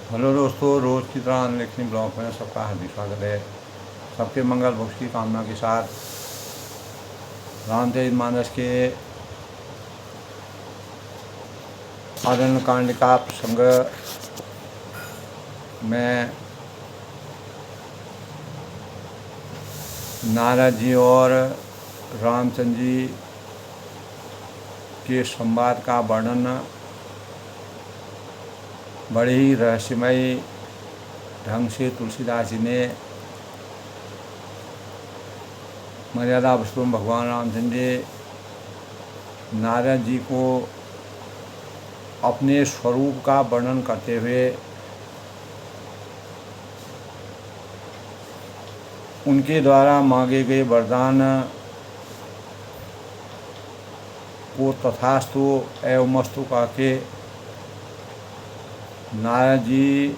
Hello दोस्तों, रोज़ की तरह अनलिखनी ब्लॉग में सबका हार्दिक स्वागत है। सबके मंगल भक्ष की कामना के साथ रामचरितमानस के आदरण कांड का प्रसंग में नारद जी और रामचंद्र जी के संवाद का वर्णन बड़े ही रहस्यमय ढंग से तुलसीदास जी ने मर्यादा पुरुषोत्तम भगवान रामचंद्र जी नारद जी को अपने स्वरूप का वर्णन करते हुए उनके द्वारा मांगे गए वरदान को तथास्तु एवमस्तु कहके नारद जी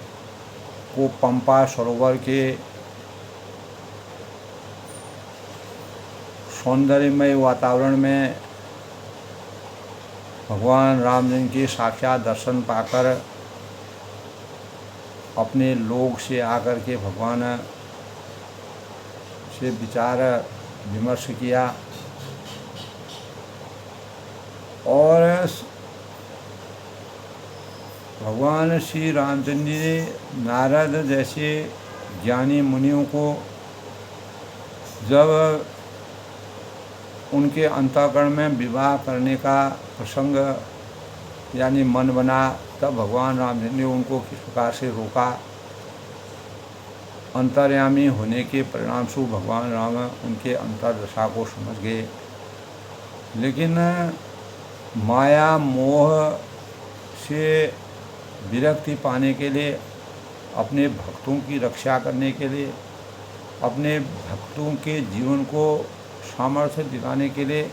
को पंपा सरोवर के सौंदर्यमय वातावरण में भगवान रामचंद्र के साक्षात दर्शन पाकर अपने लोक से आकर के भगवान से विचार विमर्श किया और भगवान श्री रामचंद्र जी ने नारद जैसे ज्ञानी मुनियों को जब उनके अंतःकरण में विवाह करने का प्रसंग यानी मन बना, तब भगवान रामचंद्र ने उनको किस प्रकार से रोका। अंतर्यामी होने के परिणामस्वरूप भगवान राम उनके अंतर्दशा को समझ गए, लेकिन माया मोह से विरक्ति पाने के लिए, अपने भक्तों की रक्षा करने के लिए, अपने भक्तों के जीवन को सामर्थ्य दिलाने के लिए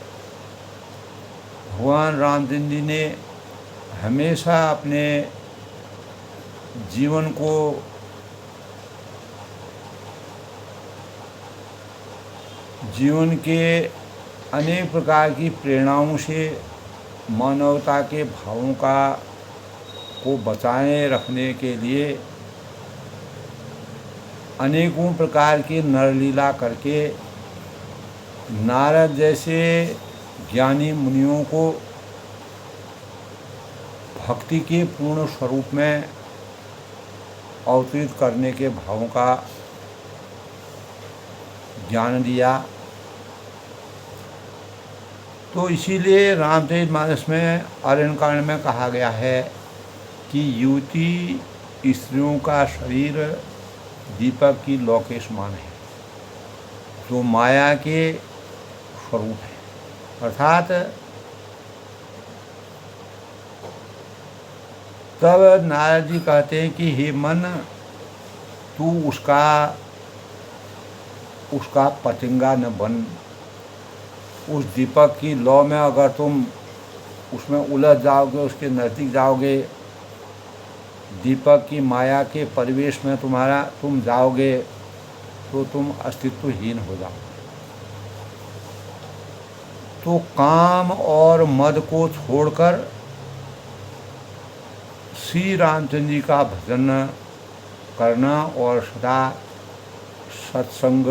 भगवान रामचंद्र जी ने हमेशा अपने जीवन को जीवन के अनेक प्रकार की प्रेरणाओं से मानवता के भावों को बचाए रखने के लिए अनेकों प्रकार की नरलीला करके नारद जैसे ज्ञानी मुनियों को भक्ति के पूर्ण स्वरूप में अवतरित करने के भावों का ज्ञान दिया। तो इसीलिए रामचरितमानस में अरण्यकांड में कहा गया है कि युवती स्त्रियों का शरीर दीपक की लौ के समान है, जो माया के स्वरूप है। अर्थात तब नारद जी कहते हैं कि हे मन, तू उसका पतंगा न बन। उस दीपक की लौ में अगर तुम उसमें उलझ जाओगे, उसके नज़दीक जाओगे, दीपक की माया के परिवेश में तुम जाओगे तो तुम अस्तित्वहीन हो जाओगे। तो काम और मद को छोड़कर श्री रामचंद्र जी का भजन करना और सदा सत्संग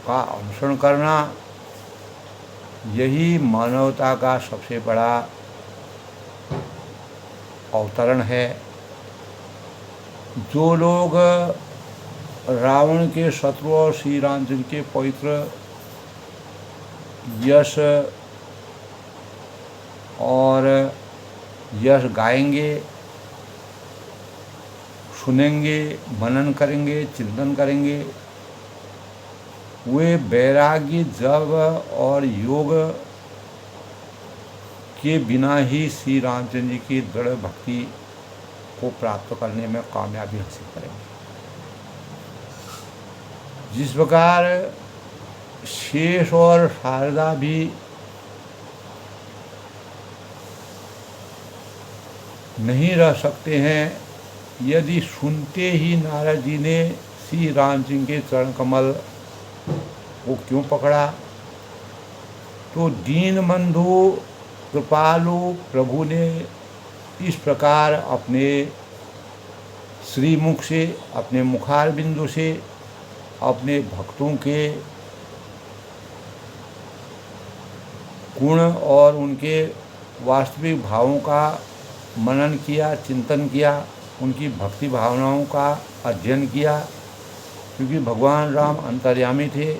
का अनुसरण करना, यही मानवता का सबसे बड़ा अवतरण है। जो लोग रावण के शत्रु और श्री रामचंद्र के पवित्र यश गाएंगे, सुनेंगे, मनन करेंगे, चिंतन करेंगे, वे वैराग्य, जप और योग के बिना ही श्री रामचंद्र जी की दृढ़ भक्ति को प्राप्त करने में कामयाबी हासिल करेंगे। जिस प्रकार शेष और शारदा भी नहीं रह सकते हैं यदि सुनते ही नारद जी ने श्री रामचंद्र के चरण कमल को क्यों पकड़ा, तो दीनबंधु कृपालु प्रभु ने इस प्रकार अपने श्रीमुख से, अपने मुखार बिंदु से अपने भक्तों के गुण और उनके वास्तविक भावों का मनन किया, चिंतन किया, उनकी भक्ति भावनाओं का अध्ययन किया। क्योंकि भगवान राम अंतर्यामी थे,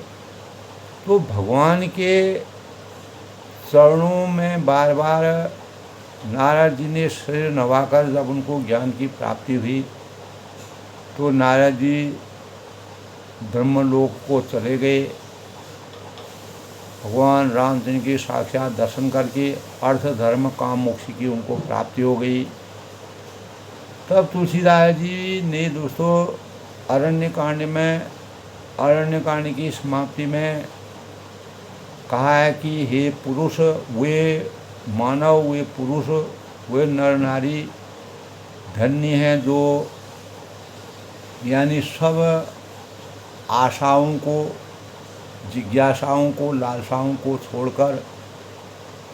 तो भगवान के चरणों में बार बार नारद जी ने सिर नवाकर जब उनको ज्ञान की प्राप्ति हुई, तो नारद जी ब्रह्मलोक को चले गए। भगवान रामचंद्र के साक्षात दर्शन करके अर्थ धर्म काम मोक्ष की उनको प्राप्ति हो गई। तब तुलसीदास जी ने दोस्तों अरण्यकांड की समाप्ति में कहा है कि हे पुरुष, वे मानव, वे पुरुष, वे नर नारी धन्य हैं जो यानी सब आशाओं को, जिज्ञासाओं को, लालसाओं को छोड़कर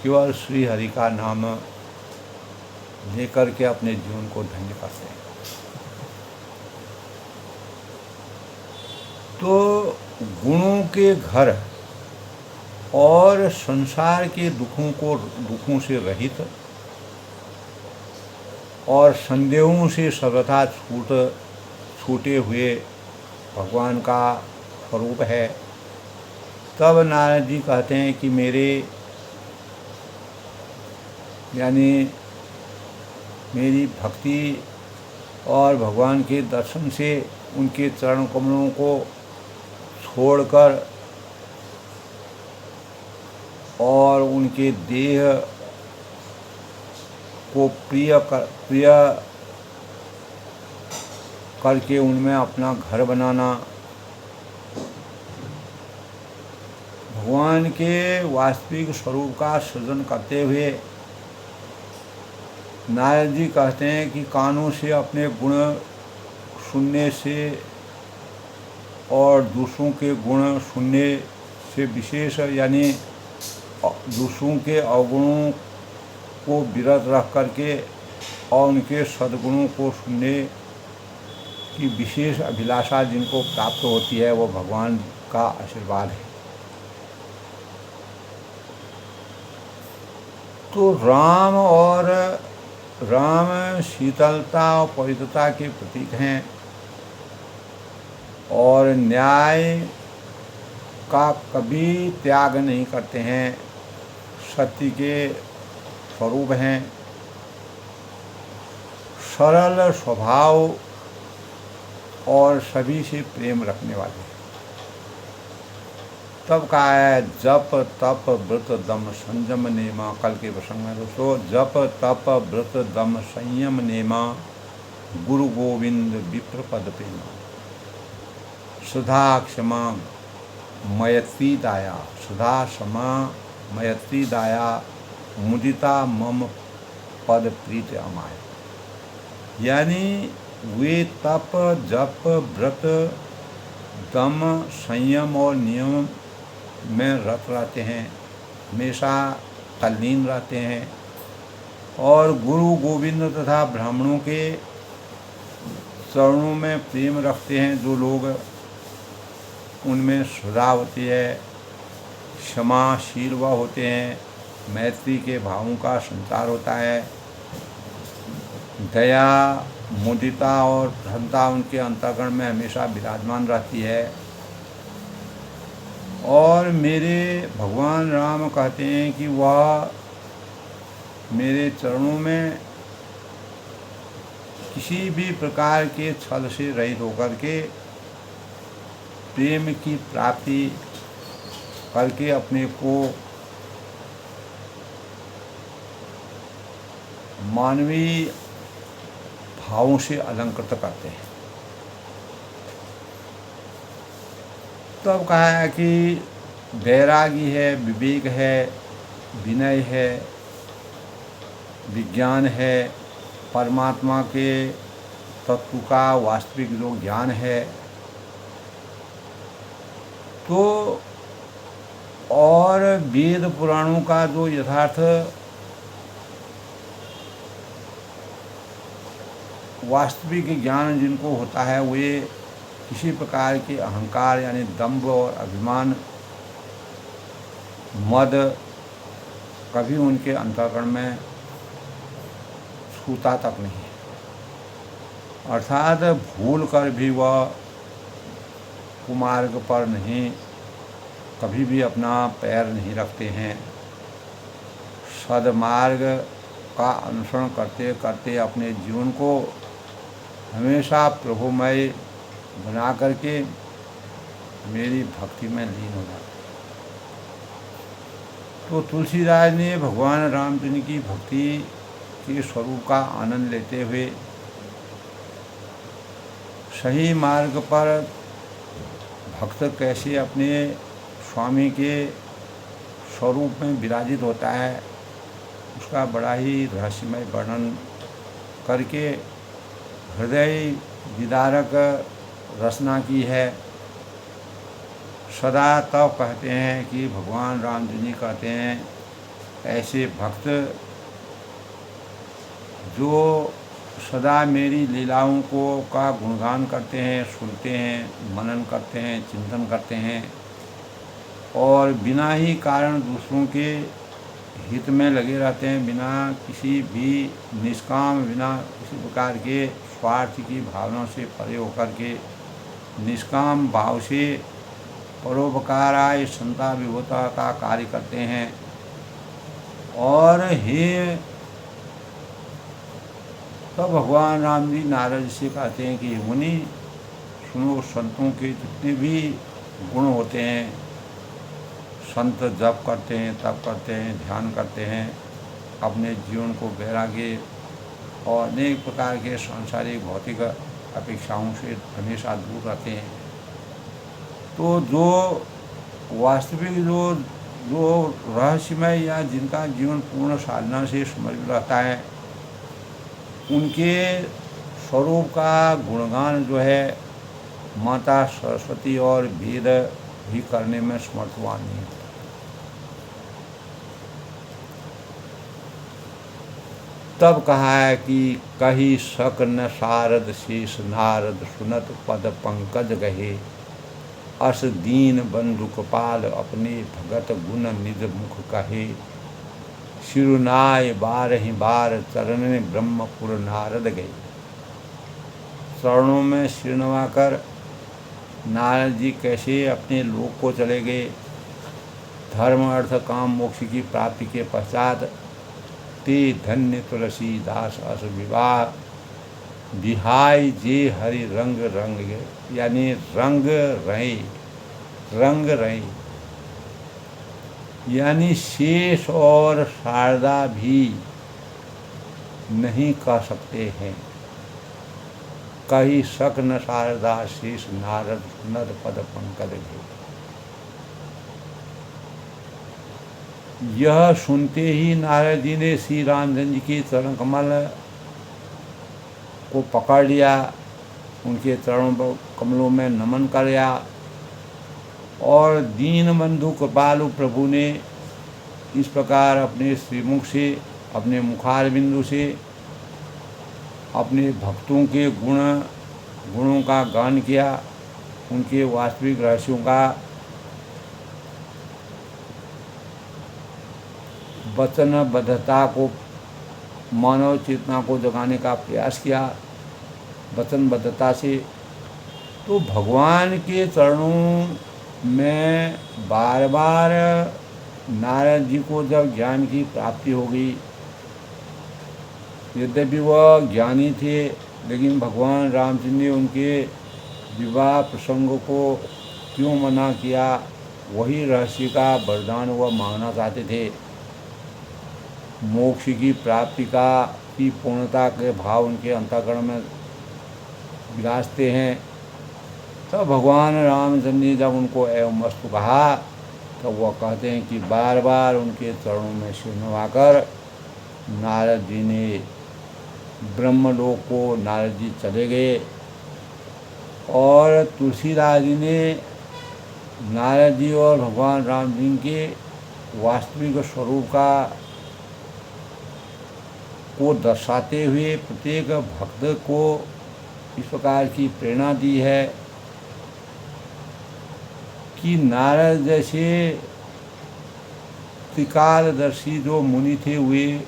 केवल श्री हरि का नाम लेकर के अपने जीवन को धन्य करते हैं। तो गुणों के घर और संसार के दुखों से रहित और संदेहों से सर्वथा छूटे हुए भगवान का स्वरूप है। तब नारद जी कहते हैं कि मेरी भक्ति और भगवान के दर्शन से उनके चरण कमलों को छोड़कर और उनके देह को प्रिय करके उनमें अपना घर बनाना, भगवान के वास्तविक स्वरूप का सृजन करते हुए नारद जी कहते हैं कि कानों से अपने गुण सुनने से और दूसरों के गुण सुनने से विशेष, यानी दूसरों के अवगुणों को विरत रख करके और उनके सद्गुणों को सुनने की विशेष अभिलाषा जिनको प्राप्त होती है, वो भगवान का आशीर्वाद है। तो राम शीतलता और पवित्रता के प्रतीक हैं और न्याय का कभी त्याग नहीं करते हैं, सत्य के स्वरूप हैं, सरल स्वभाव और सभी से प्रेम रखने वाले। तब कहा है जप तप व्रत दम संयम नेमा, कल के प्रसंग में दोस्तों, जप तप व्रत दम संयम नेमा, गुरु गोविंद विप्र पद प्रेमा, सुधा क्षमा मयत्री दाया, सुधा क्षमा मयत्री दाया, मुदिता मम पद प्रीत अमाय। यानी वे तप जप व्रत दम संयम और नियम में रत रहते हैं, हमेशा तल्लीन रहते हैं और गुरु गोविंद तथा ब्राह्मणों के चरणों में प्रेम रखते हैं। जो लोग उनमें सुधा होती है, क्षमाशील व होते हैं, मैत्री के भावों का संचार होता है, दया मुदिता और प्रसन्नता उनके अंतःकरण में हमेशा विराजमान रहती है। और मेरे भगवान राम कहते हैं कि वह मेरे चरणों में किसी भी प्रकार के छल से रहित होकर के प्रेम की प्राप्ति करके अपने को मानवीय भावों से अलंकृत करते हैं। तब कहा है कि वैरागी है, विवेक है, विनय है, विज्ञान है, परमात्मा के तत्व का वास्तविक जो ज्ञान है, तो और वेद पुराणों का जो यथार्थ वास्तविक ज्ञान जिनको होता है वे किसी प्रकार के अहंकार यानी दंभ और अभिमान, मद कभी उनके अंतःकरण में छूता तक नहीं, अर्थात भूल कर भी वह कुमार्ग पर नहीं कभी भी अपना पैर नहीं रखते हैं। सदमार्ग का अनुसरण करते करते अपने जीवन को हमेशा प्रभुमय बना करके मेरी भक्ति में लीन हो जाते। तो तुलसीदास ने भगवान रामचंद्र की भक्ति के स्वरूप का आनंद लेते हुए सही मार्ग पर भक्त कैसे अपने स्वामी के स्वरूप में विराजित होता है उसका बड़ा ही रहस्यमय वर्णन करके हृदय विदारक रचना की है। सदा तब कहते हैं कि भगवान राम जी कहते हैं ऐसे भक्त जो सदा मेरी लीलाओं को का गुणगान करते हैं, सुनते हैं, मनन करते हैं, चिंतन करते हैं और बिना ही कारण दूसरों के हित में लगे रहते हैं, बिना किसी भी निष्काम, बिना किसी प्रकार के स्वार्थ की भावना से परे होकर के निष्काम भाव से परोपकाराय संता विभूता का कार्य करते हैं। और हे तो भगवान राम जी नारद से कहते हैं कि मुनि सुनो, संतों के जितने भी गुण होते हैं, संत जप करते हैं, तप करते हैं, ध्यान करते हैं, अपने जीवन को वैराग्य और अनेक प्रकार के सांसारिक भौतिक अपेक्षाओं से हमेशा दूर रहते हैं। तो जो वास्तविक जो रहस्यमय या जिनका जीवन पूर्ण साधना से समर्पित रहता है उनके स्वरूप का गुणगान जो है माता सरस्वती और वेद भी करने में समर्थवान नहीं होता। तब कहा है कि कही सक न शारद शेष नारद सुनत पद पंकज गहे, अस दीन बंधु कपाल अपने भगत गुण निज मुख कहे, शिरुनाय बारहि बार चरण ब्रह्मपुर नारद गए। चरणों में सिर नवाकर नारद जी कैसे अपने लोक को चले गए। धर्म अर्थ काम मोक्ष की प्राप्ति के पश्चात ते धन्य तुलसीदास अस विवाह बिहाय जे हरि रंग रंग गए, यानी रंग रहे यानी शेष और शारदा भी नहीं कह सकते हैं। कही सक न शारदा शेष नारद नद पद पंकज गए। यह सुनते ही नारद जी ने श्री रामचंद्र जी के चरण कमल को पकड़ लिया, उनके चरणों कमलों में नमन किया और दीन बंधु कृपालु प्रभु ने इस प्रकार अपने श्रीमुख से, अपने मुखार बिंदु से अपने भक्तों के गुणों का गान किया, उनके वास्तविक रहस्यों का वचनबद्धता को, मानव चेतना को जगाने का प्रयास किया वचनबद्धता से। तो भगवान के चरणों में बार बार नारद जी को जब ज्ञान की प्राप्ति हो गई, यद्यपि वह ज्ञानी थे लेकिन भगवान रामचंद्र ने उनके विवाह प्रसंग को क्यों मना किया, वही रहस्य का वरदान वह मांगना चाहते थे। मोक्ष की प्राप्ति की पूर्णता के भाव उनके अंतःकरण में विराजते हैं। तब भगवान रामचंद्र ने जब उनको एवं वस्तु कहा तो वह कहते हैं कि बार बार उनके चरणों में सिर नवाकर नारद जी ने ब्रह्मलोक को नारद जी चले गए और तुलसीदास जी ने नारद जी और भगवान राम जी के वास्तविक स्वरूप को दर्शाते हुए प्रत्येक भक्त को इस प्रकार की प्रेरणा दी है कि नारद जैसे त्रिकालदर्शी जो मुनि थे वे,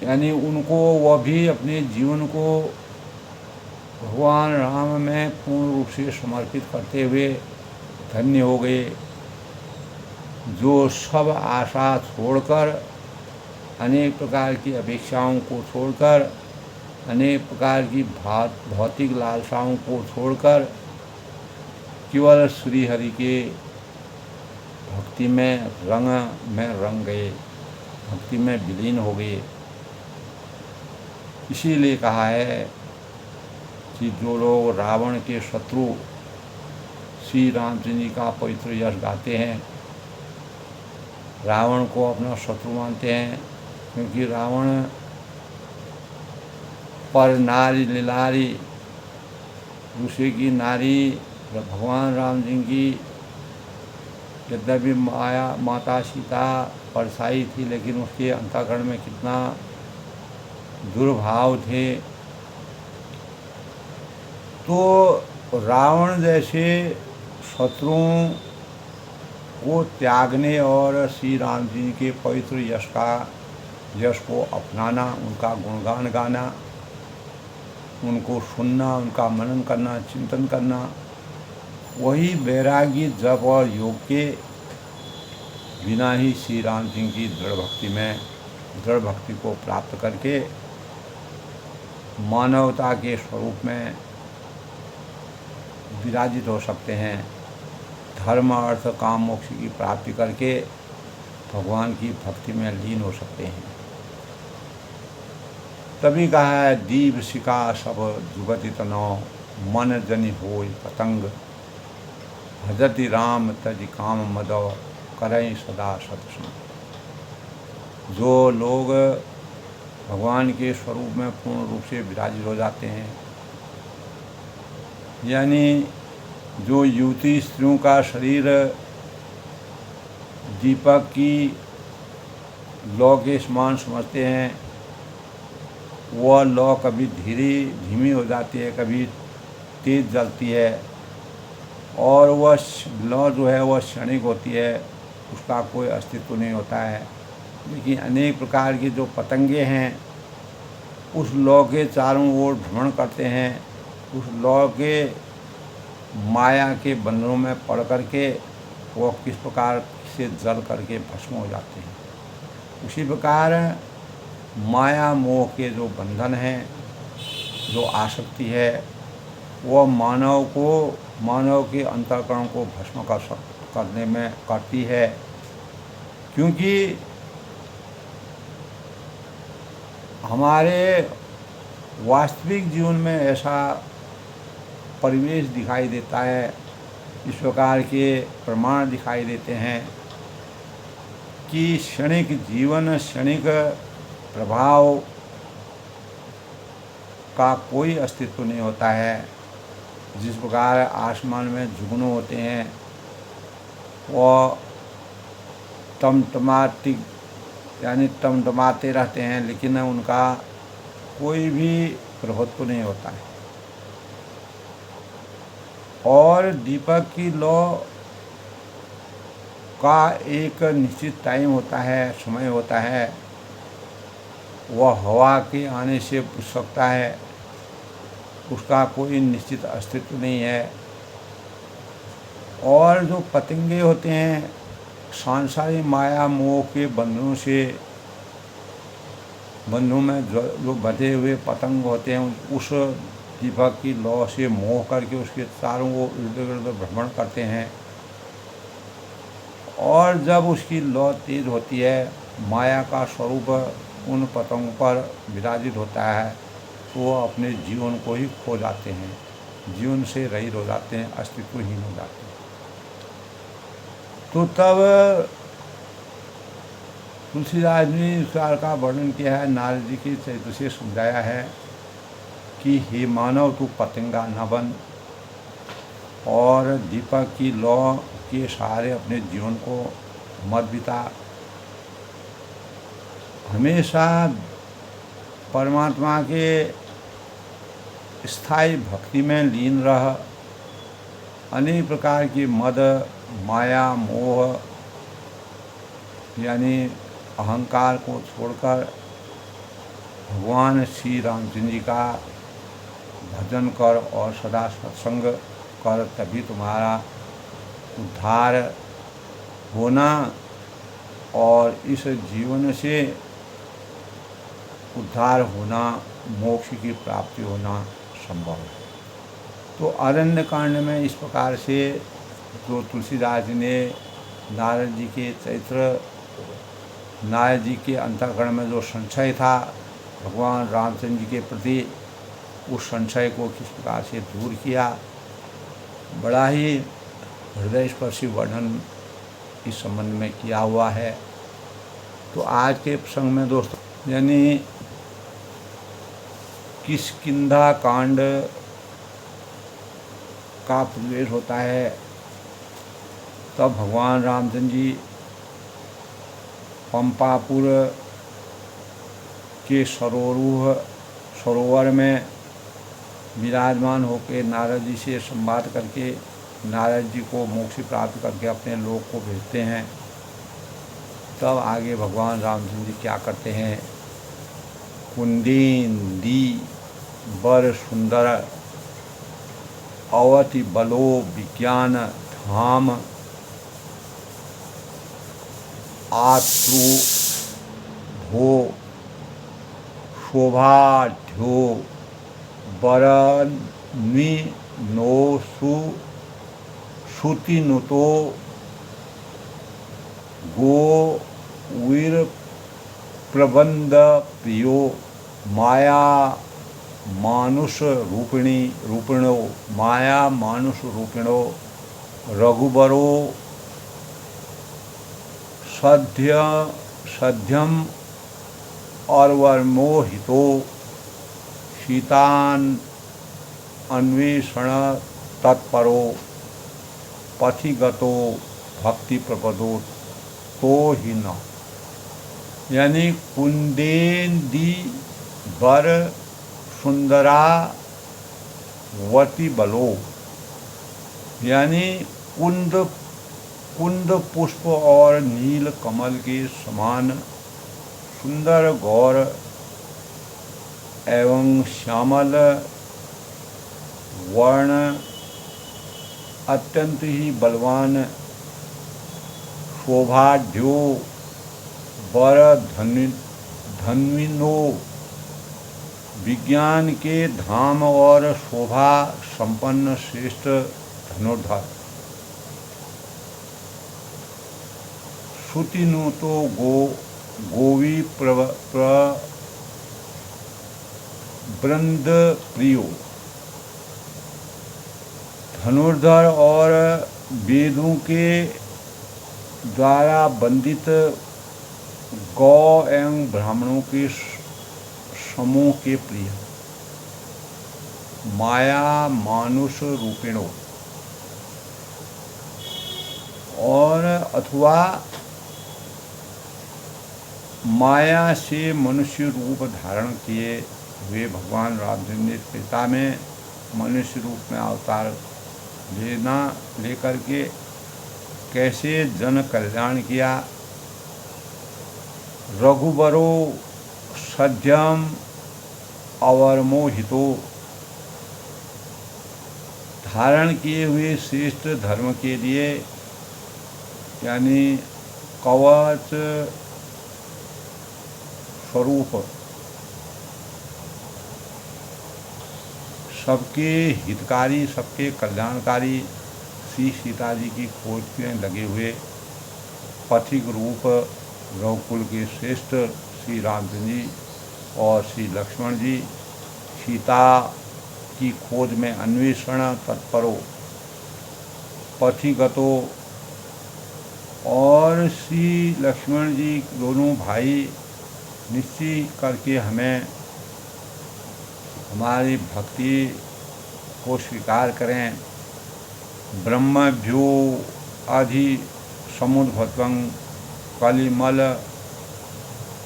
यानी उनको वह भी अपने जीवन को भगवान राम में पूर्ण रूप से समर्पित करते हुए धन्य हो गए, जो सब आशा छोड़कर, अनेक प्रकार की अपेक्षाओं को छोड़कर, अनेक प्रकार की भौतिक लालसाओं को छोड़कर केवल श्री हरि के भक्ति में रंग गए, भक्ति में विलीन हो गए। इसीलिए कहा है कि जो लोग रावण के शत्रु श्री रामचंद्र जी का पवित्र यश गाते हैं, रावण को अपना शत्रु मानते हैं, क्योंकि रावण पर नारी लीलारी, दूसरे की नारी भगवान राम जी की यद्यपि माता सीता परछाई थी, लेकिन उसके अंतःकरण में कितना दुर्भाव थे। तो रावण जैसे शत्रुओं को त्यागने और श्री राम जी के पवित्र यश को अपनाना, उनका गुणगान गाना, उनको सुनना, उनका मनन करना, चिंतन करना, वही वैरागी जप और योग के बिना ही श्री राम जी की दृढ़ भक्ति को प्राप्त करके मानवता के स्वरूप में विराजित हो सकते हैं। धर्म अर्थ काम मोक्ष की प्राप्ति करके भगवान की भक्ति में लीन हो सकते हैं। तभी कहा है दीप शिखा सब जुगति तनो, मन जनि होय पतंग, भजति राम तज काम मदो, करें सदा सत्संग। जो लोग भगवान के स्वरूप में पूर्ण रूप से विराजित हो जाते हैं, यानी जो युवती स्त्रियों का शरीर दीपक की लौ के समान समझते हैं, वह लौ कभी धीमी हो जाती है, कभी तेज जलती है, और वह लौ जो है वह क्षणिक होती है, उसका कोई अस्तित्व नहीं होता है। लेकिन अनेक प्रकार की जो पतंगे हैं उस लौ के चारों ओर भ्रमण करते हैं, उस लौ के माया के बंधनों में पड़ करके वह किस प्रकार से जल करके भस्म हो जाते हैं। उसी प्रकार माया मोह के जो बंधन हैं, जो आसक्ति है, वह मानव के अंतःकरण को भस्म करने में करती है। क्योंकि हमारे वास्तविक जीवन में ऐसा परिवेश दिखाई देता है, इस प्रकार के प्रमाण दिखाई देते हैं कि क्षणिक जीवन, क्षणिक प्रभाव का कोई अस्तित्व नहीं होता है। जिस प्रकार आसमान में जुगनू होते हैं, वह टमटमाते रहते हैं, लेकिन उनका कोई भी प्रभुत्व नहीं होता है। और दीपक की लौ का एक निश्चित टाइम होता है, समय होता है, वह हवा के आने से बुझ सकता है, उसका कोई निश्चित अस्तित्व नहीं है। और जो पतंगे होते हैं, सांसारिक माया मोह के बंधनों में जो बंधे हुए पतंग होते हैं, उस दीपक की लौ से मोह करके उसके चारों वो इर्द गिर्द भ्रमण करते हैं। और जब उसकी लौ तेज होती है, माया का स्वरूप उन पतंगों पर विराजित होता है, तो वो अपने जीवन को ही खो जाते हैं, जीवन से रहित हो जाते हैं, अस्तित्वहीन हो जाते हैं। तो तब तुलसीदास ने इस प्रकार का वर्णन किया है, नारद जी के चरित्र से समझाया है कि हे मानव, तू पतंगा न बन और दीपक की लौ के सहारे अपने जीवन को मत बिता। हमेशा परमात्मा के स्थायी भक्ति में लीन रह, अनेक प्रकार की मद, माया, मोह यानी अहंकार को छोड़कर भगवान श्री रामचंद्र जी का भजन कर और सदा सत्संग कर, तभी तुम्हारा उद्धार होना और इस जीवन से उद्धार होना, मोक्ष की प्राप्ति होना संभव है। तो अरण्य कांड में इस प्रकार से जो तुलसीदास जी ने नारद जी के चरित्र, नारद जी के अंतःकरण में जो संशय था भगवान रामचंद्र जी के प्रति, उस संशय को किस प्रकार से दूर किया, बड़ा ही हृदय स्पर्शी वर्णन इस संबंध में किया हुआ है। तो आज के प्रसंग में दोस्तों यानी किष्किंधा कांड का प्रवेश होता है। तब भगवान रामचंद्र जी पंपापुर के सरोवर में विराजमान होकर नारद जी से संवाद करके नारद जी को मोक्ष प्राप्त करके अपने लोक को भेजते हैं। तब आगे भगवान रामचंद्र जी क्या करते हैं, कुंदीन दी बर सुंदर अवति बलो विज्ञान धाम आत्रु भो शोभाढ्यो बरन्वी नो श्रुतिनुतो गो वीर प्रबंध प्रियो माया मानुष रूपिणो माया मानुष रूपिणो रघुबरो सध्यम अर्वर्मोहितो सीतान अन्वेषण तत्परो पथिगतो भक्ति प्रपदो तो ही न। यानी कुंदेंदी बर सुंदरा वती बलो, यानी कुंद पुष्प और नील कमल के समान सुंदर गौर एवं श्यामल वर्ण अत्यंत ही बलवान शोभाढ्यो वर धन्विनो, विज्ञान के धाम और शोभा संपन्न श्रेष्ठ धनुर्धर श्रुतिनु तो गोवी वृंद प्रियो, धनुर्धर और वेदों के द्वारा वंदित गौ एवं ब्राह्मणों के समूह के प्रिय माया मानुष रूपिणो, और अथवा माया से मनुष्य रूप धारण किए हुए भगवान रामचंद्र ने त्रेता में मनुष्य रूप में अवतार लेकर के कैसे जन कल्याण किया। रघुबरो सध्यम अवर्मोहितो, धारण किए हुए श्रेष्ठ धर्म के लिए यानी कवच स्वरूप सबके हितकारी सबके कल्याणकारी श्री सीता जी की खोज में लगे हुए पथिक रूप रघुकुल के श्रेष्ठ श्री रामचंद्र जी और श्री लक्ष्मण जी सीता की खोज में अन्वेषण तत्परो पथिगतो, और श्री लक्ष्मण जी दोनों भाई निश्चय करके हमें हमारी भक्ति को स्वीकार करें। ब्रह्मभ्यो अधि समुद्भवं कलिमल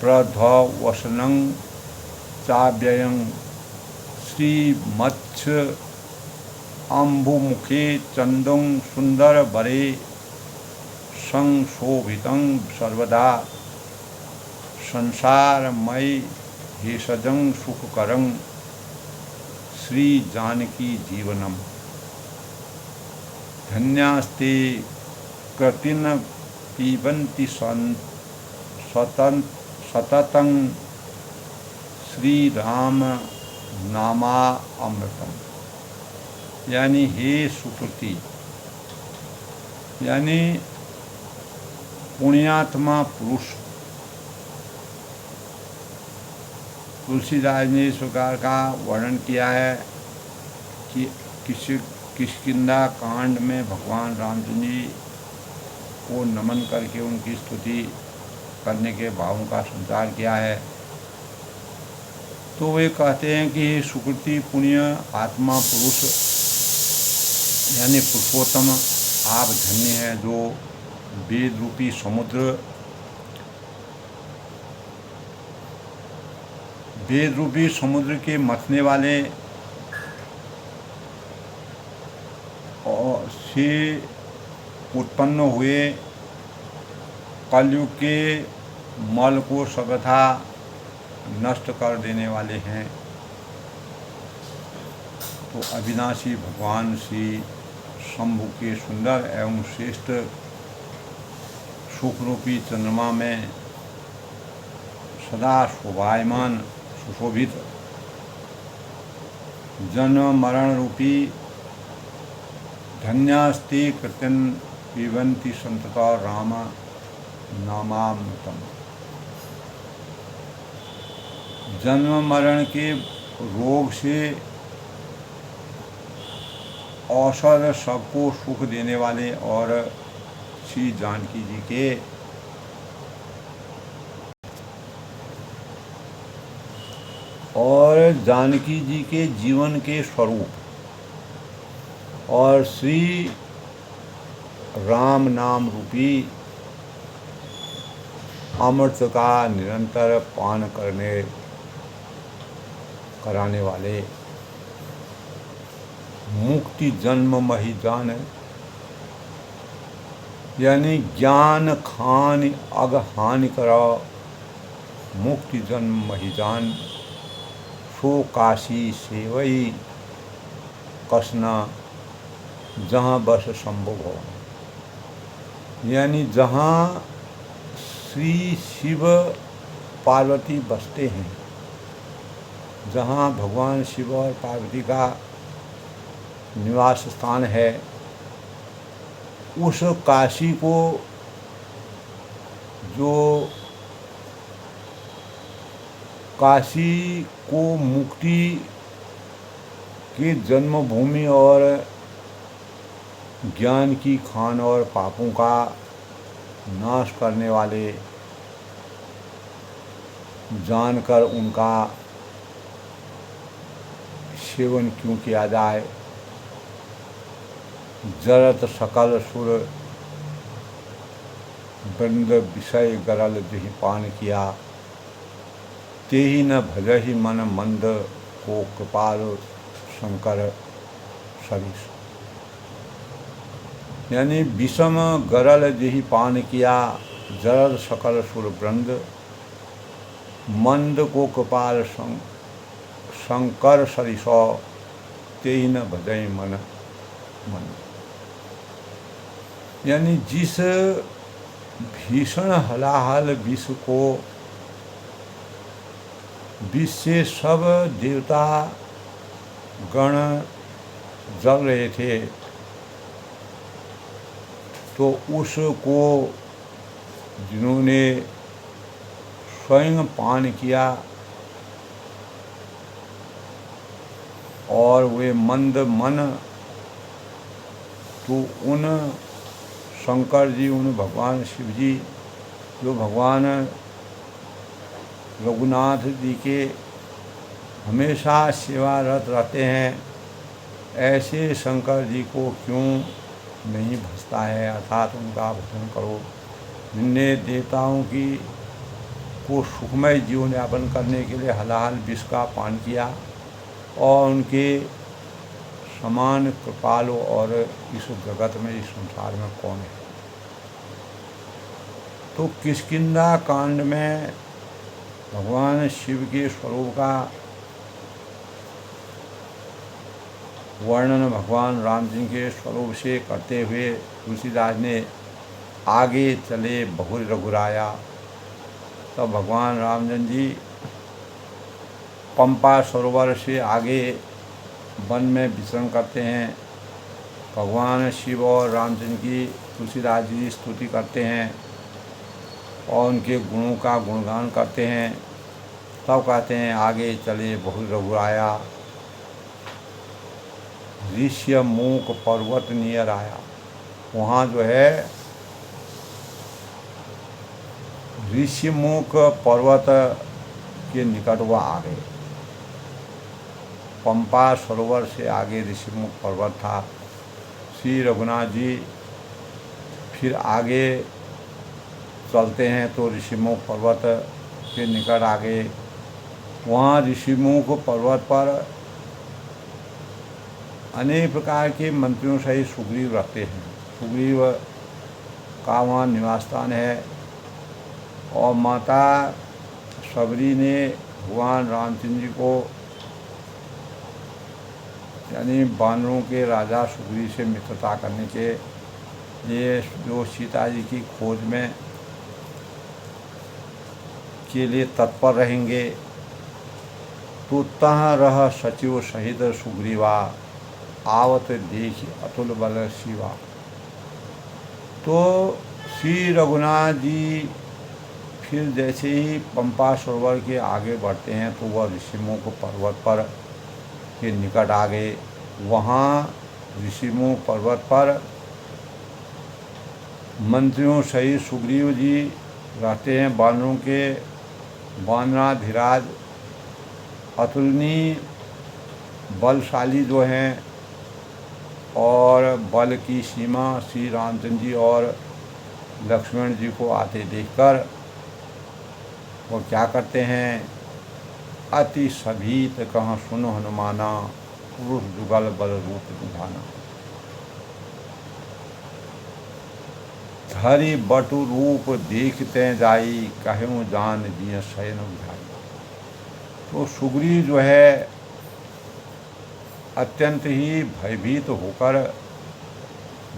प्रध्ववसनं चाव्ययं श्रीमत्स्य अम्बुमुखे चंदं सुंदरबरे संशोभितं सर्वदा संसारमयी भेषजं सुखकरं श्री जानकी जीवनम। धन्यास्ते कृतिन पिबन्ति सततं श्री राम नामा अमृतम। यानी हे सुकृति, यानी पुण्यात्मा पुरुष। तुलसीदास ने इस प्रकार का वर्णन किया है कि किष्किंधा कांड में भगवान रामचंद्र जी को नमन करके उनकी स्तुति करने के भावों का संचार किया है। तो वे कहते हैं कि सुकृति पुण्य आत्मा पुरुष यानी पुरुषोत्तम, आप धन्य हैं जो वेद रूपी समुद्र के मथने वाले और से उत्पन्न हुए कलयुग के मल को सर्वथा नष्ट कर देने वाले हैं। तो अविनाशी भगवान श्री शंभु के सुंदर एवं श्रेष्ठ सुखरूपी चंद्रमा में सदा शोभायमान सुशोभित जन्म मरण रूपी धन्यास्ते कृत्यन पिबन्ति संतता राम नामामृतम। जन्म मरण के रोग से औषध सबको सुख देने वाले और श्री जानकी जी के जीवन के स्वरूप और श्री राम नाम रूपी अमृत का निरंतर पान कराने वाले मुक्ति जन्म महिजान, यानी ज्ञान खान अग हानि करा मुक्ति जन्म महिजान सो काशी सेवई कसना जहाँ बस संभव हो। यानी जहाँ श्री शिव पार्वती बसते हैं, जहाँ भगवान शिव और पार्वती का निवास स्थान है, उस काशी को मुक्ति की जन्मभूमि और ज्ञान की खान और पापों का नाश करने वाले जानकर उनका सेवन क्यों किया जाए। जरत सकल सुर बंद विषय गरल जही पान किया, तेहि न भजहि मन मंद को कृपाल शंकर सरिस। यानी विषम गरल जही पान किया, जरल सकल सुर वृंद मंद को कृपाल शंकर सरिसौ, तेहि न भजहि मन। यानी जिस भीषण हलाहल विष से सब देवता गण जल रहे थे, तो उसको जिन्होंने स्वयं पान किया और वे मंद मन, तो उन शंकर जी, उन भगवान शिव जी जो भगवान रघुनाथ जी के हमेशा सेवारत रहते हैं, ऐसे शंकर जी को क्यों नहीं भजता है, अर्थात उनका भजन करो। जिनने देवताओं की को सुखमय जीवन यापन करने के लिए हलाहल विष का पान किया, और उनके समान कृपालु और इस जगत में, इस संसार में कौन है। तो किष्किंधा कांड में भगवान शिव के स्वरूप का वर्णन भगवान राम जी के स्वरूप से करते हुए तुलसीदास ने आगे चले बहुर रघुराया। तब भगवान रामचंद्र जी पंपा सरोवर से आगे वन में विचरण करते हैं। भगवान शिव और रामचंद्र की तुलसीदास जी स्तुति करते हैं और उनके गुणों का गुणगान करते हैं। तब कहते हैं आगे चले बहु रघुराया, ऋष्यमुख पर्वत नियर आया। वहाँ जो है ऋष्यमुख पर्वत के निकट वह आ गए। पंपा सरोवर से आगे ऋषिमुख पर्वत था। श्री रघुनाथ जी फिर आगे चलते हैं तो ऋषिमुख पर्वत के निकट आ गए। वहाँ ऋषिमुख पर्वत पर अनेक प्रकार के मंत्रियों सहित सुग्रीव रहते हैं। सुग्रीव का वहाँ निवास स्थान है। और माता सबरी ने भगवान रामचंद्र जी को यानी वानरों के राजा सुग्रीव से मित्रता करने के लिए जो सीता जी की खोज में के लिए तत्पर रहेंगे, तो तहाँ रह सचिव सहित सुग्रीवा, आवत देख अतुल बल शिवा। तो श्री रघुनाथ जी फिर जैसे ही पंपा सरोवर के आगे बढ़ते हैं तो वह ऋषिमुख पर्वत पर के निकट आ गए। वहाँ ऋषिमुख पर्वत पर मंत्रियों सहित सुग्रीव जी रहते हैं। वानरों के वानराधिराज अतुलनीय बलशाली जो हैं और बल की सीमा श्री रामचंद्र जी और लक्ष्मण जी को आते देखकर वो क्या करते हैं, अति सभीत कहाँ सुनो हनुमाना, पुरुष जुगल बल रूप निधाना। धरि बटु रूप देखते जाई, कहूँ जान जिय शयन बुझाई। तो सुग्रीव जो है अत्यंत ही भयभीत होकर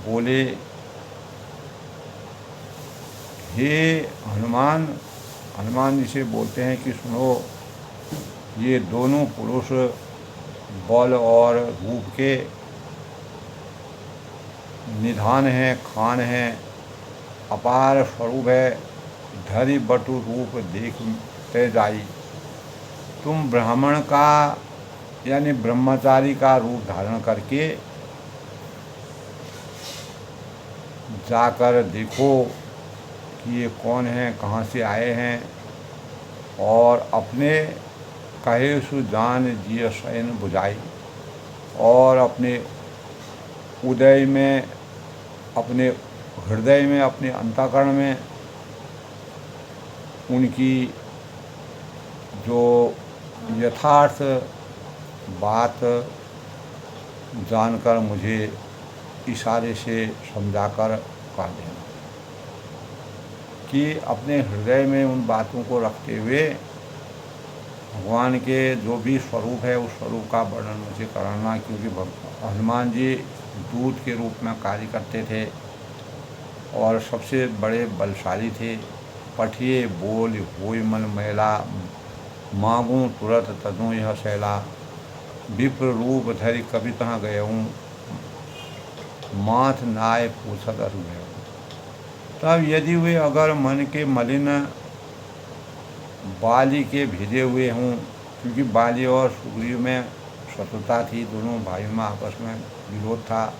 बोले, हे हनुमान। हनुमान जी से बोलते हैं कि सुनो, ये दोनों पुरुष बल और रूप के निधान हैं, खान हैं, अपार स्वरूप है। धरि बटु रूप देखते जाई। तुम ब्राह्मण का यानी ब्रह्मचारी का रूप धारण करके जाकर देखो कि ये कौन हैं, कहाँ से आए हैं, और अपने कहे सु जान जिय शयन बुझाई। और अपने उदय में, अपने हृदय में, अपने अंतःकरण में उनकी जो यथार्थ बात जानकर मुझे इशारे से समझाकर कह देना कि अपने हृदय में उन बातों को रखते हुए भगवान के जो भी स्वरूप है उस स्वरूप का वर्णन मुझे कराना। क्योंकि हनुमान जी दूत के रूप में कार्य करते थे और सबसे बड़े बलशाली थे। पठिए बोल होय मन मैला, मांगूं तुरत तदूं यह शैला। विप्र रूप धरि कभी तहाँ गयऊँ, माथ नाय पूछत अरु गयऊँ। तब यदि वे अगर मन के मलिन बाली के भिजे हुए हों, क्योंकि बाली और सुग्रीव में शत्रुता थी, दोनों भाइयों में आपस में विरोध था,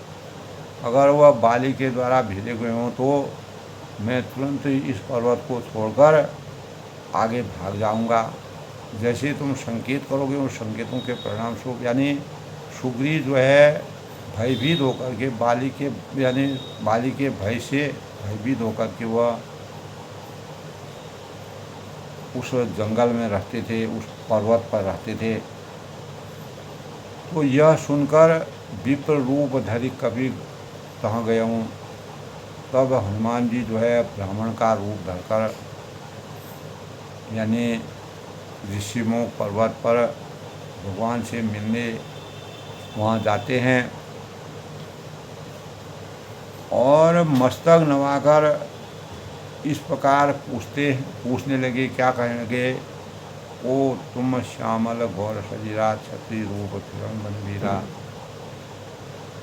अगर वह बाली के द्वारा भिजे हुए हों तो मैं तुरंत इस पर्वत को छोड़कर आगे भाग जाऊंगा। जैसे तुम संकेत करोगे उस संकेतों के परिणाम स्वरूप यानी सुग्रीव जो है भयभीत होकर के बाली के भय से भयभीत होकर के वह उस जंगल में रहते थे, उस पर्वत पर रहते थे। तो यह सुनकर विप्र रूप धरि कभी कहाँ गया हूँ। तब हनुमान जी जो है ब्राह्मण का रूप धरकर यानी ऋषिमुख पर्वत पर भगवान से मिलने वहाँ जाते हैं और मस्तक नवाकर इस प्रकार पूछने लगे, क्या कहने लगे, ओ तुम श्यामल गौर शरीरा क्षत्रिय रूप किरण बनवीरा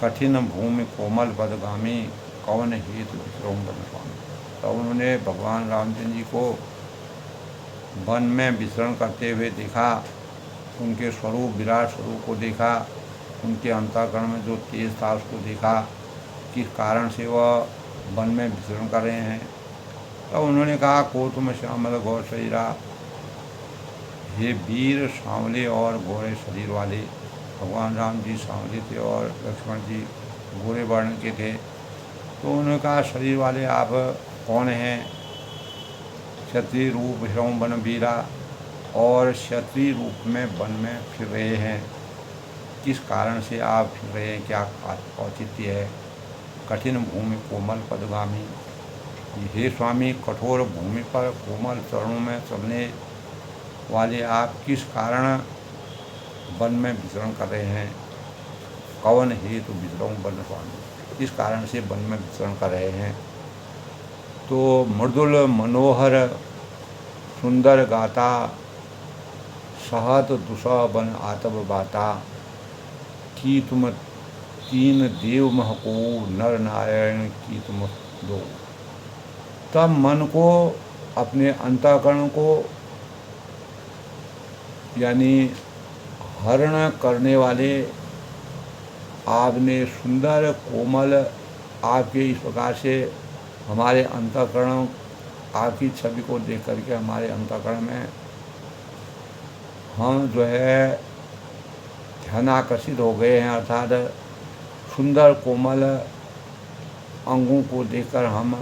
कठिन भूमि कोमल पदगामी कवन हेतु विक्रम बन स्वामी। तो उन्होंने भगवान रामचंद्र जी को वन में विचरण करते हुए देखा, उनके स्वरूप विराट स्वरूप को देखा, उनके अंतःकरण में जो तेज था उसको देखा, किस कारण से वह वन में विचरण कर रहे हैं। तो उन्होंने कहा, को तुम श्यामल गौर शरीरा, हे वीर सांवले और गोरे शरीर वाले। भगवान राम जी सांवले थे और लक्ष्मण जी गोरे वर्ण के थे। तो उन्होंने कहा, शरीर वाले आप कौन हैं। क्षत्रिय रूप हिरण्य वन वीरा, और क्षत्रिय रूप में वन में फिर रहे हैं, किस कारण से आप फिर रहे हैं, क्या औचित्य है। कठिन भूमि कोमल पदगामी, हे स्वामी कठोर भूमि पर कोमल चरणों में चलने वाले आप किस कारण वन में विचरण कर रहे हैं। कवन हेतु विचरण वन स्वामी, इस कारण से वन में विचरण कर रहे हैं। तो मृदुल मनोहर सुंदर गाता, सहत दुसह बन आतब बाता, की तुम तीन देव महको नर नारायण की तुम दो। तब मन को, अपने अंतःकरण को यानी हरण करने वाले आपने सुंदर कोमल आपके इस प्रकार से हमारे अंतःकरण आपकी छवि को देख करके हमारे अंतःकरण में हम जो है ध्यानाकर्षित हो गए हैं। अर्थात सुंदर कोमल अंगों को देखकर हम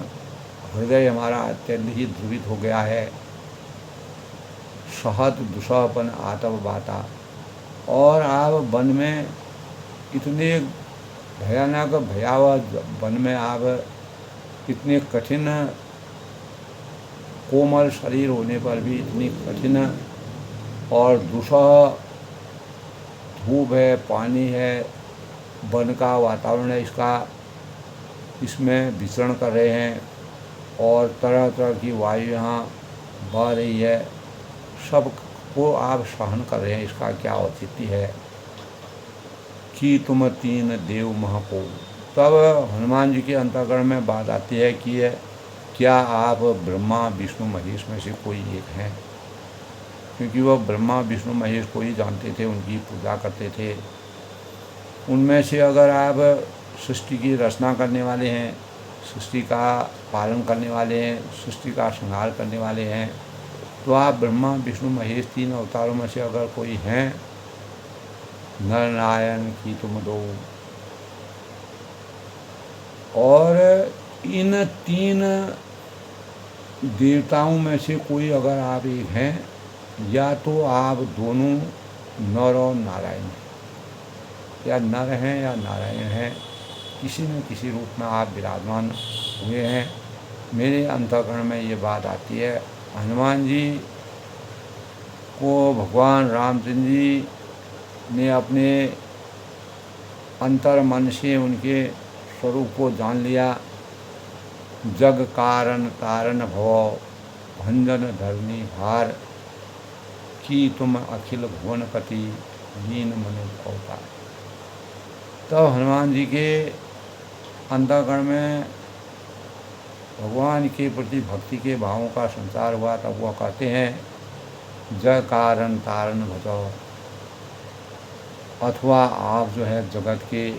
हृदय हमारा अत्यंत ही ध्रुवित हो गया है। सहत दुसहपन आतव बाता, और आप वन में इतने भयानक भयावह वन में आप इतने कठिन कोमल शरीर होने पर भी इतनी कठिन और दुसह धूप है, पानी है, वन का वातावरण है, इसमें विचरण कर रहे हैं और तरह तरह की वायु यहाँ बह रही है, सब को आप सहन कर रहे हैं, इसका क्या औचित्य है। कि तुम तीन देव महको। तब हनुमान जी के अंतःकरण में बात आती है कि क्या आप ब्रह्मा विष्णु महेश में से कोई एक हैं। क्योंकि वह ब्रह्मा विष्णु महेश को ही जानते थे, उनकी पूजा करते थे। उनमें से अगर आप सृष्टि की रचना करने वाले हैं, सृष्टि का पालन करने वाले हैं, सृष्टि का संहार करने वाले हैं, तो आप ब्रह्मा विष्णु महेश तीन अवतारों में से अगर कोई हैं, नर नारायण की तुम दो। और इन तीन देवताओं में से कोई अगर आप एक हैं, या तो आप दोनों नर और नारायण हैं, या नर हैं या नारायण हैं, किसी न किसी रूप में आप विराजमान हुए हैं। मेरे अंतःकरण में ये बात आती है। हनुमान जी को भगवान रामचंद्र जी ने अपने अंतर मन से उनके स्वरूप को जान लिया। जग कारण तारण भव भंजन धरनी भार, की तुम अखिल भुवनपति लीन मन अवतार। तब हनुमान जी के अंतःकरण में भगवान के प्रति भक्ति के भावों का संचार हुआ। तब वह कहते हैं, जग कारण तारण भजो, अथवा आप जो है जगत के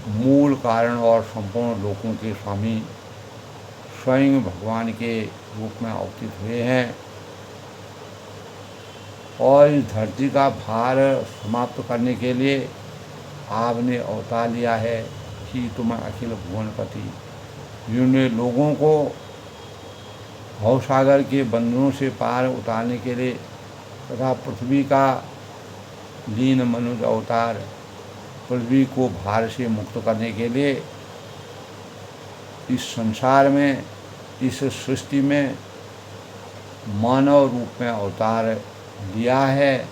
मूल कारण और संपूर्ण लोकों के स्वामी स्वयं भगवान के रूप में अवतीत हुए हैं, और इस धरती का भार समाप्त करने के लिए आपने अवतार लिया है। कि तुम अखिल भुवनपति, जिन्होंने लोगों को भवसागर के बंधनों से पार उतारने के लिए तथा पृथ्वी का लीन मनुष्य अवतार पृथ्वी को भार से मुक्त करने के लिए इस संसार में, इस सृष्टि में मानव रूप में अवतार लिया है।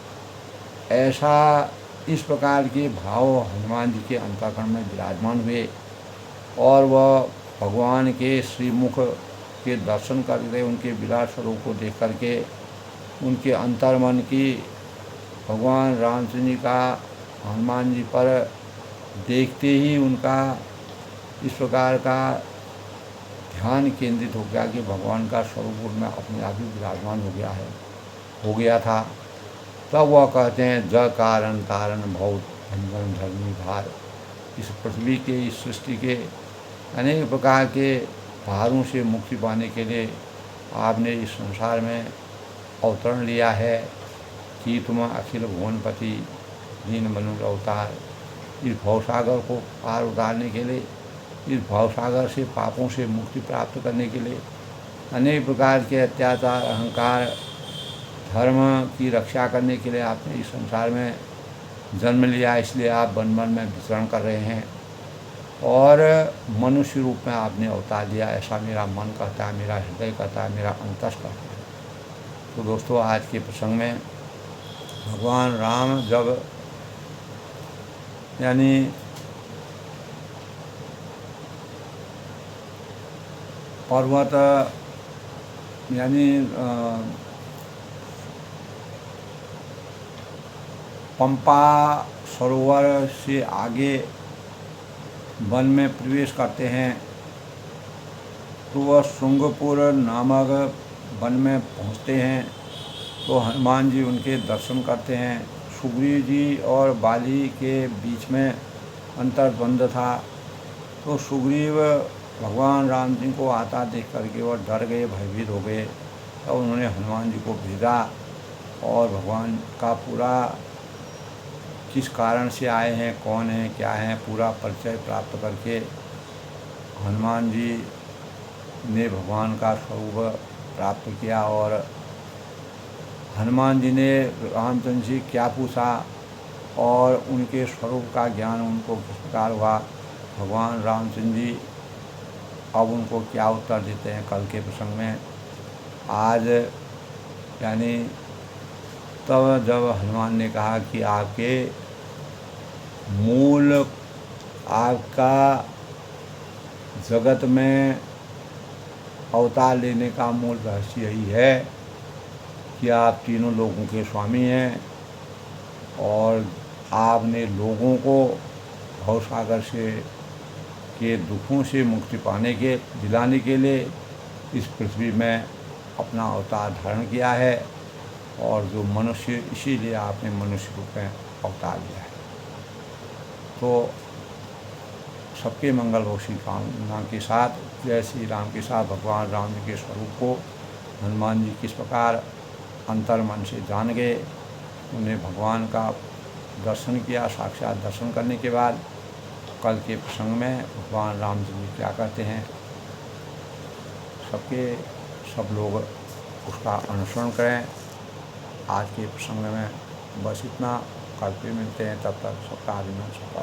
ऐसा इस प्रकार के भाव हनुमान जी के अंतःकरण में विराजमान हुए और वह भगवान के श्रीमुख के दर्शन करके, उनके विराट स्वरूप को देख करके उनके अंतर्मन की भगवान रामचंद्र जी का हनुमान जी पर देखते ही उनका इस प्रकार का ध्यान केंद्रित हो गया कि भगवान का स्वरूप उनमें अपने आप ही विराजमान हो गया था। तब वह कहते हैं ज कारण तारण बहुत भंजन धर्मी भार। इस पृथ्वी के, इस सृष्टि के अनेक प्रकार के भारों से मुक्ति पाने के लिए आपने इस संसार में अवतरण लिया है कि तुम अखिल भुवनपति दीन मनुष्य अवतार। इस भवसागर को पार उतारने के लिए, इस भवसागर से पापों से मुक्ति प्राप्त करने के लिए, अनेक प्रकार के अत्याचार, अहंकार, धर्म की रक्षा करने के लिए आपने इस संसार में जन्म लिया। इसलिए आप वन वन में विचरण कर रहे हैं और मनुष्य रूप में आपने अवतार लिया। ऐसा मेरा मन कहता है, मेरा हृदय कहता है, मेरा अंतस कहता है। तो दोस्तों, आज के प्रसंग में भगवान राम जब यानी पर्वत यानी पंपा सरोवर से आगे वन में प्रवेश करते हैं तो वह श्रृंगपुर नामक वन में पहुंचते हैं तो हनुमान जी उनके दर्शन करते हैं। सुग्रीव जी और बाली के बीच में अंतर्द्वंद था तो सुग्रीव भगवान राम जी को आता देख करके वह डर गए, भयभीत हो गए। तब उन्होंने हनुमान जी को भेजा और भगवान का पूरा किस कारण से आए हैं, कौन हैं, क्या हैं, पूरा परिचय प्राप्त करके हनुमान जी ने भगवान का स्वरूप प्राप्त किया। और हनुमान जी ने रामचंद्र जी क्या पूछा और उनके स्वरूप का ज्ञान उनको किस प्रकार हुआ, भगवान रामचंद्र जी अब उनको क्या उत्तर देते हैं कल के प्रसंग में। आज यानी तब जब हनुमान ने कहा कि आपके मूल, आपका जगत में अवतार लेने का मूल रहस्य यही है कि आप तीनों लोगों के स्वामी हैं और आपने लोगों को भवसागर से के दुखों से मुक्ति दिलाने के लिए इस पृथ्वी में अपना अवतार धारण किया है और जो मनुष्य, इसीलिए आपने मनुष्य रूप में अवतार लिया है। तो सबके मंगल हो श्री कामना के साथ, जय श्री राम के साथ भगवान राम जी के स्वरूप को हनुमान जी किस प्रकार अंतर्मन से जान गए। उन्हें भगवान का दर्शन किया। साक्षात दर्शन करने के बाद कल के प्रसंग में भगवान राम जी क्या कहते हैं, सब लोग उसका अनुसरण करें। आज के प्रसंग में बस इतना। कल फिर मिलते हैं, तब तक सबका अभिनंदन, सबका